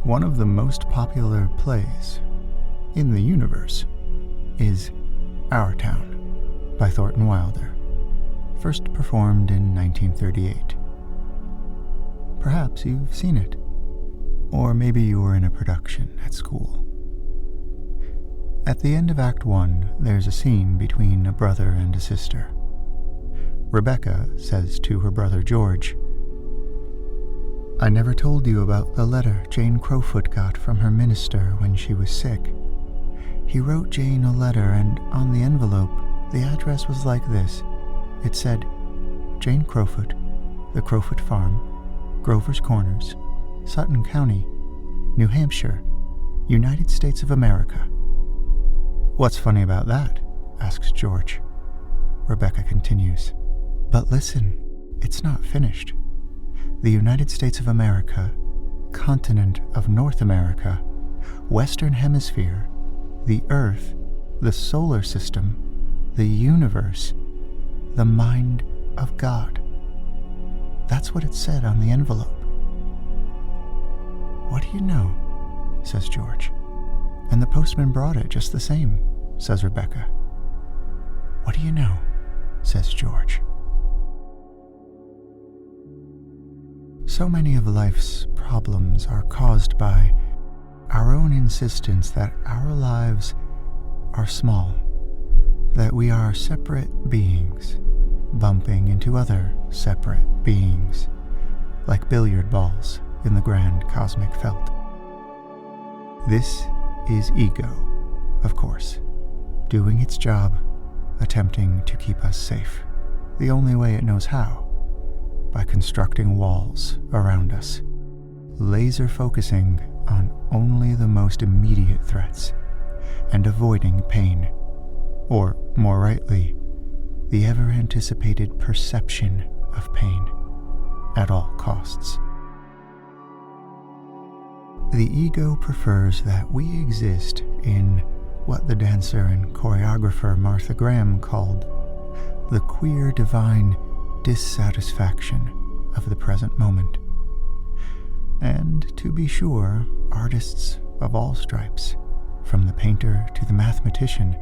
one of the most popular plays in the universe is Our Town by Thornton Wilder, first performed in 1938. Perhaps you've seen it, or maybe you were in a production at school. At the end of Act 1, there's a scene between a brother and a sister. Rebecca says to her brother George, "I never told you about the letter Jane Crowfoot got from her minister when she was sick. He wrote Jane a letter, and on the envelope, the address was like this. It said, Jane Crowfoot, the Crowfoot Farm, Grover's Corners, Sutton County, New Hampshire, United States of America." "What's funny about that?" asks George. Rebecca continues, "But listen, it's not finished. The United States of America, continent of North America, Western Hemisphere, the Earth, the solar system, the universe, the mind of God. That's what it said on the envelope." "What do you know?" says George. "And the postman brought it just the same," says Rebecca. "What do you know?" says George. So many of life's problems are caused by our own insistence that our lives are small, that we are separate beings, bumping into other separate beings, like billiard balls in the grand cosmic felt. This is ego, of course, doing its job, attempting to keep us safe, the only way it knows how, by constructing walls around us, laser focusing on only the most immediate threats, and avoiding pain, or more rightly, the ever-anticipated perception of pain, at all costs. The ego prefers that we exist in what the dancer and choreographer Martha Graham called the queer divine dissatisfaction of the present moment. And to be sure, artists of all stripes, from the painter to the mathematician,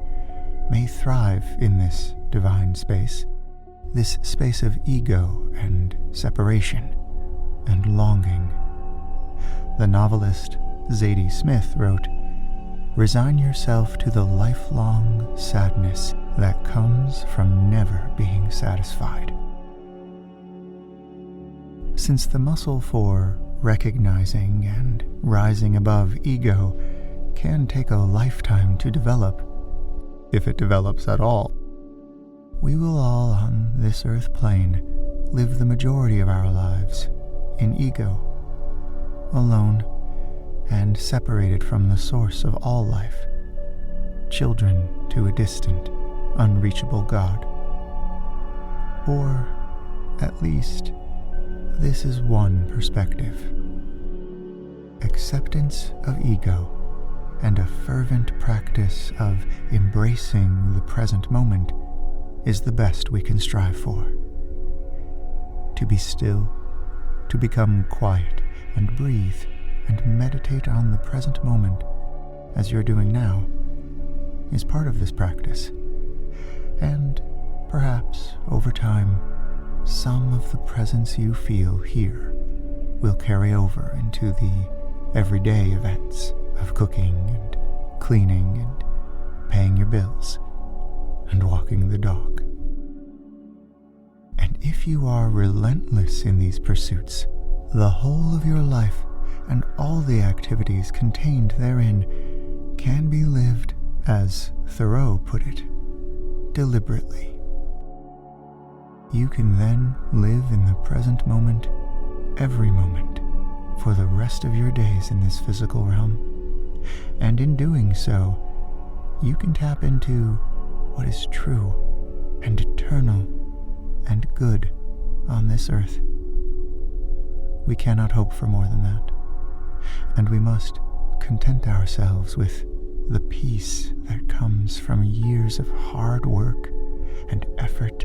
may thrive in this divine space, this space of ego and separation and longing. The novelist Zadie Smith wrote, "Resign yourself to the lifelong sadness that comes from never being satisfied." Since the muscle for recognizing and rising above ego can take a lifetime to develop, if it develops at all, we will all on this earth plane live the majority of our lives in ego, alone and separated from the source of all life, children to a distant, unreachable God. Or, at least, this is one perspective. Acceptance of ego and a fervent practice of embracing the present moment is the best we can strive for. To be still, to become quiet and breathe and meditate on the present moment, as you're doing now, is part of this practice. And perhaps, over time, some of the presence you feel here will carry over into the everyday events of cooking and cleaning and paying your bills and walking the dog. And if you are relentless in these pursuits, the whole of your life and all the activities contained therein can be lived, as Thoreau put it, deliberately. You can then live in the present moment, every moment, for the rest of your days in this physical realm. And in doing so, you can tap into what is true and eternal and good on this earth. We cannot hope for more than that, and we must content ourselves with the peace that comes from years of hard work and effort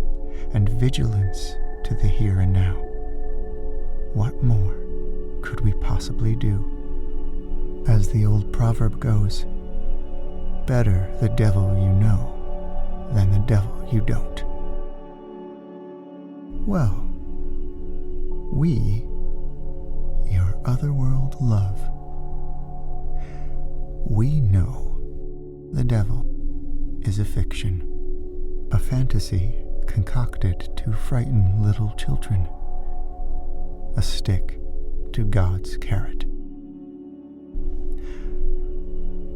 and vigilance to the here and now. What more could we possibly do? As the old proverb goes, better the devil you know than the devil you don't. Well, we, your otherworld love, we know the devil is a fiction, a fantasy concocted to frighten little children, a stick to God's carrot.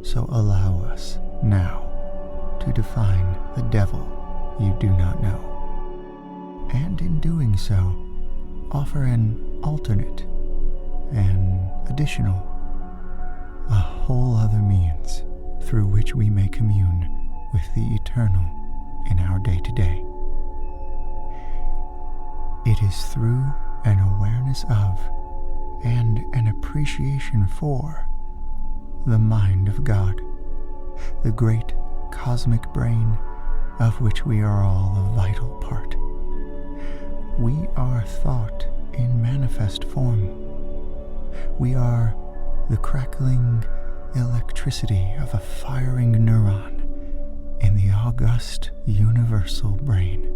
So allow us now to define the devil you do not know, and in doing so, offer an alternate, an additional, a whole other means through which we may commune with the eternal in our day-to-day. It is through an awareness of and an appreciation for the mind of God, the great cosmic brain of which we are all a vital part. We are thought in manifest form. We are the crackling electricity of a firing neuron in the august universal brain.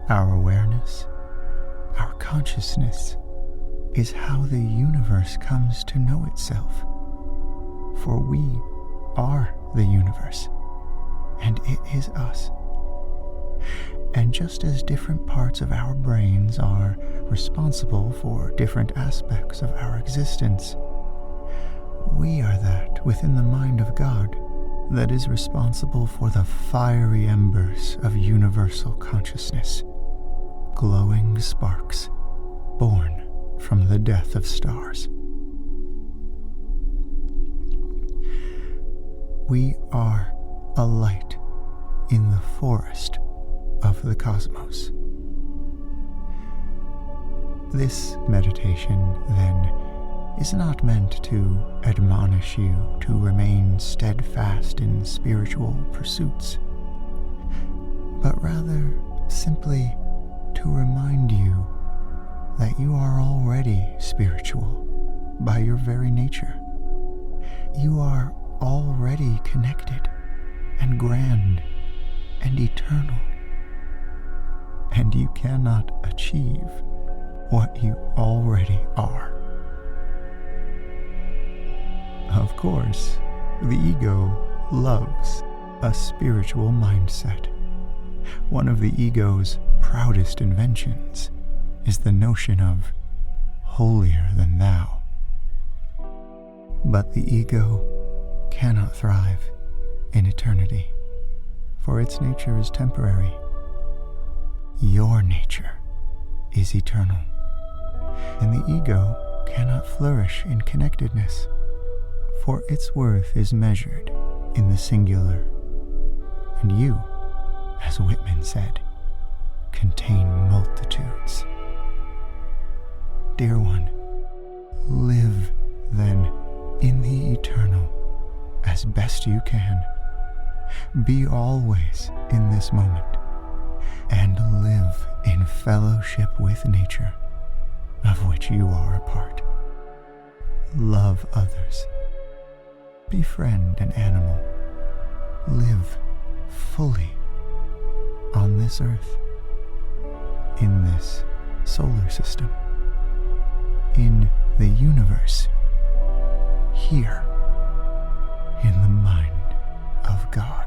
Our awareness, our consciousness, is how the universe comes to know itself. For we are the universe, and it is us. And just as different parts of our brains are responsible for different aspects of our existence, we are that within the mind of God that is responsible for the fiery embers of universal consciousness, glowing sparks born from the death of stars. We are a light in the forest of the cosmos. This meditation, then, is not meant to admonish you to remain steadfast in spiritual pursuits, but rather simply to remind you that you are already spiritual by your very nature. You are already connected and grand and eternal, and you cannot achieve what you already are. Of course, the ego loves a spiritual mindset. One of the ego's proudest inventions is the notion of holier than thou. But the ego cannot thrive in eternity, for its nature is temporary. Your nature is eternal, and the ego cannot flourish in connectedness, for its worth is measured in the singular, and you, as Whitman said, contain multitudes. Dear one, live then in the eternal as best you can. Be always in this moment, and live in fellowship with nature, of which you are a part. Love others. Befriend an animal. Live fully on this earth, in this solar system, in the universe, here in the mind of God.